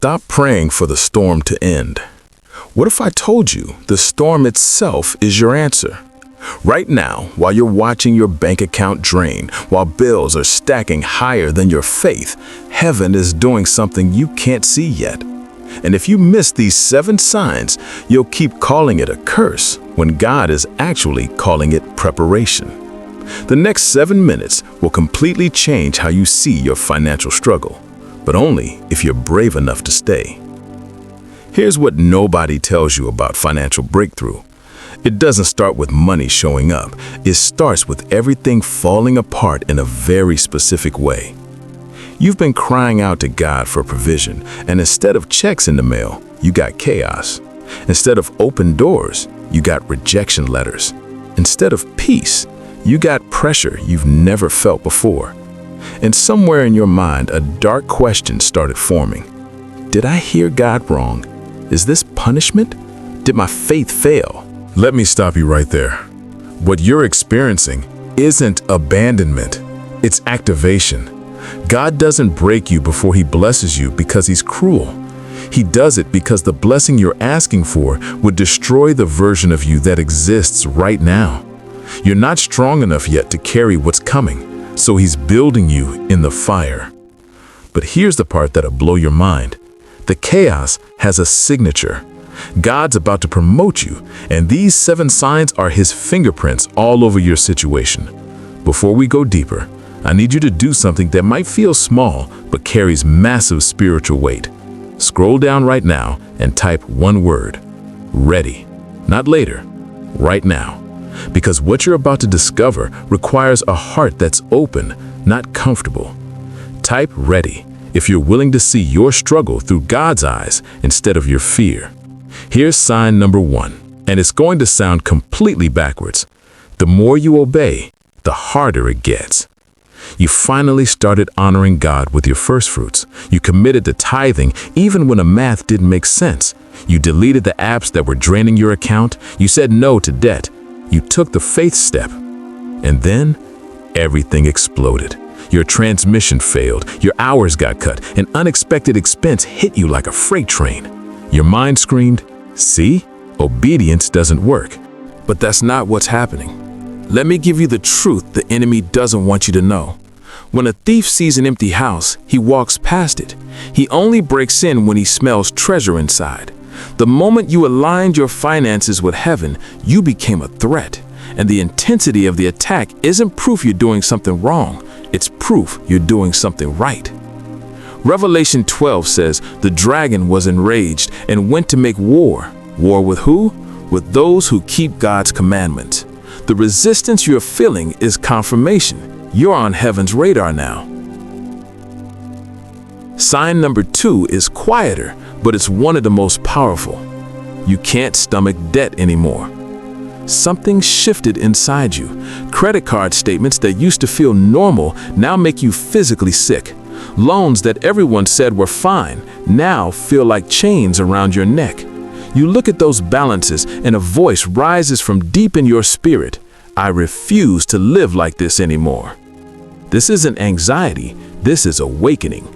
Stop praying for the storm to end. What if I told you the storm itself is your answer? Right now, while you're watching your bank account drain, while bills are stacking higher than your faith, heaven is doing something you can't see yet. And if you miss these 7 signs, you'll keep calling it a curse when God is actually calling it preparation. The next 7 minutes will completely change how you see your financial struggle, but only if you're brave enough to stay. Here's what nobody tells you about financial breakthrough. It doesn't start with money showing up. It starts with everything falling apart in a very specific way. You've been crying out to God for provision, and instead of checks in the mail, you got chaos. Instead of open doors, you got rejection letters. Instead of peace, you got pressure you've never felt before. And somewhere in your mind, a dark question started forming. Did I hear God wrong? Is this punishment? Did my faith fail? Let me stop you right there. What you're experiencing isn't abandonment, it's activation. God doesn't break you before He blesses you because He's cruel. He does it because the blessing you're asking for would destroy the version of you that exists right now. You're not strong enough yet to carry what's coming, so He's building you in the fire. But here's the part that'll blow your mind. The chaos has a signature. God's about to promote you, and these 7 signs are His fingerprints all over your situation. Before we go deeper, I need you to do something that might feel small but carries massive spiritual weight. Scroll down right now and type one word: ready. Not later, right now. Because what you're about to discover requires a heart that's open, not comfortable. Type ready if you're willing to see your struggle through God's eyes instead of your fear. Here's sign number 1, and it's going to sound completely backwards. The more you obey, the harder it gets. You finally started honoring God with your first fruits. You committed to tithing even when the math didn't make sense. You deleted the apps that were draining your account. You said no to debt. You took the faith step. And then everything exploded. Your transmission failed. Your hours got cut. An unexpected expense hit you like a freight train. Your mind screamed, "See? Obedience doesn't work." But that's not what's happening. Let me give you the truth the enemy doesn't want you to know. When a thief sees an empty house, he walks past it. He only breaks in when he smells treasure inside. The moment you aligned your finances with heaven, you became a threat. And the intensity of the attack isn't proof you're doing something wrong. It's proof you're doing something right. Revelation 12 says the dragon was enraged and went to make war. War with who? With those who keep God's commandments. The resistance you're feeling is confirmation. You're on heaven's radar now. Sign number 2 is quieter, but it's one of the most powerful. You can't stomach debt anymore. Something shifted inside you. Credit card statements that used to feel normal now make you physically sick. Loans that everyone said were fine now feel like chains around your neck. You look at those balances and a voice rises from deep in your spirit. I refuse to live like this anymore. This isn't anxiety, this is awakening.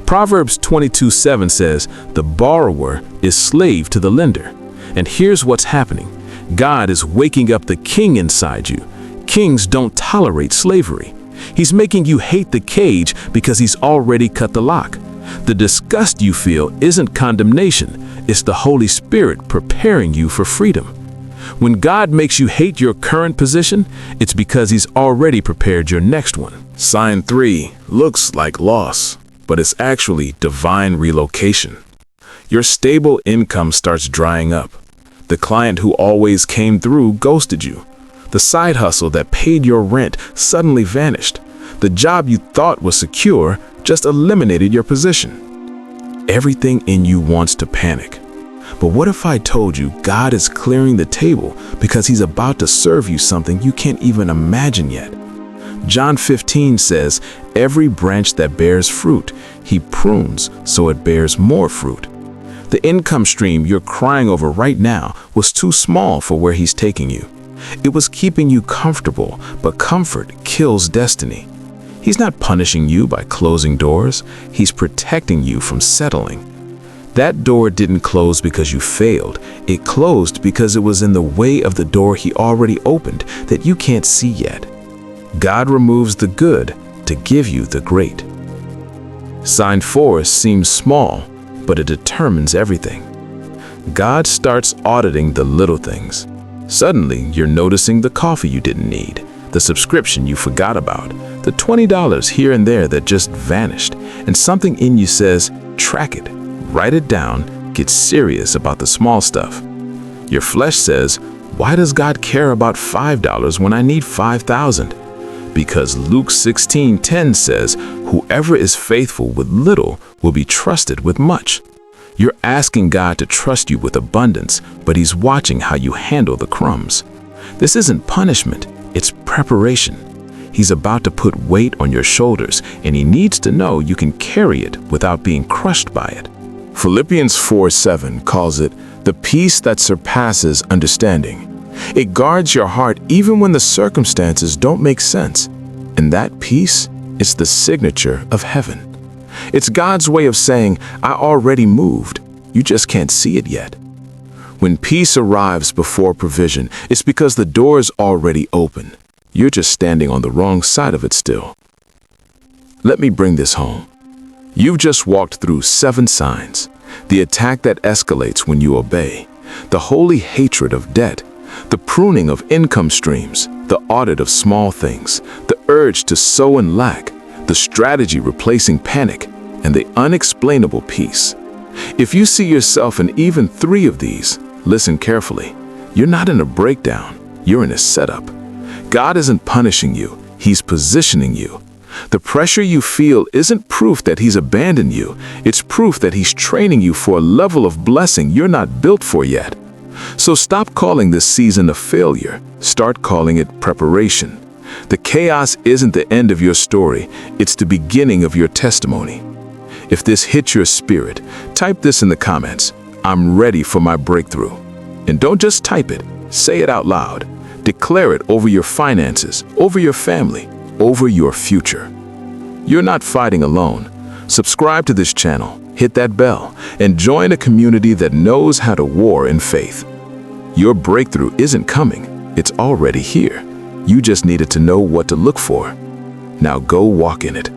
Proverbs 22:7 says, the borrower is slave to the lender. And here's what's happening. God is waking up the king inside you. Kings don't tolerate slavery. He's making you hate the cage because he's already cut the lock. The disgust you feel isn't condemnation, it's the Holy Spirit preparing you for freedom. When God makes you hate your current position, it's because He's already prepared your next one. Sign 3 looks like loss, but it's actually divine relocation. Your stable income starts drying up. The client who always came through ghosted you. The side hustle that paid your rent suddenly vanished. The job you thought was secure just eliminated your position. Everything in you wants to panic. But what if I told you God is clearing the table because He's about to serve you something you can't even imagine yet? John 15 says, every branch that bears fruit, He prunes so it bears more fruit. The income stream you're crying over right now was too small for where He's taking you. It was keeping you comfortable, but comfort kills destiny. He's not punishing you by closing doors. He's protecting you from settling. That door didn't close because you failed. It closed because it was in the way of the door he already opened that you can't see yet. God removes the good to give you the great. Sign 4 seems small, but it determines everything. God starts auditing the little things. Suddenly, you're noticing the coffee you didn't need, the subscription you forgot about, the $20 here and there that just vanished, and something in you says, track it, write it down, get serious about the small stuff. Your flesh says, why does God care about $5 when I need 5,000? Because Luke 16:10 says, whoever is faithful with little will be trusted with much. You're asking God to trust you with abundance, but He's watching how you handle the crumbs. This isn't punishment, it's preparation. He's about to put weight on your shoulders, and He needs to know you can carry it without being crushed by it. Philippians 4:7 calls it the peace that surpasses understanding. It guards your heart even when the circumstances don't make sense. And that peace is the signature of heaven. It's God's way of saying, I already moved. You just can't see it yet. When peace arrives before provision, it's because the door is already open. You're just standing on the wrong side of it still. Let me bring this home. You've just walked through 7 signs. The attack that escalates when you obey. The holy hatred of debt. The pruning of income streams. The audit of small things. The urge to sow in lack. The strategy replacing panic. And the unexplainable peace. If you see yourself in even 3 of these, listen carefully. You're not in a breakdown. You're in a setup. God isn't punishing you. He's positioning you. The pressure you feel isn't proof that He's abandoned you. It's proof that He's training you for a level of blessing you're not built for yet. So stop calling this season a failure. Start calling it preparation. The chaos isn't the end of your story. It's the beginning of your testimony. If this hit your spirit, type this in the comments. I'm ready for my breakthrough. And don't just type it. Say it out loud. Declare it over your finances, over your family, over your future. You're not fighting alone. Subscribe to this channel, hit that bell, and join a community that knows how to war in faith. Your breakthrough isn't coming. It's already here. You just needed to know what to look for. Now go walk in it.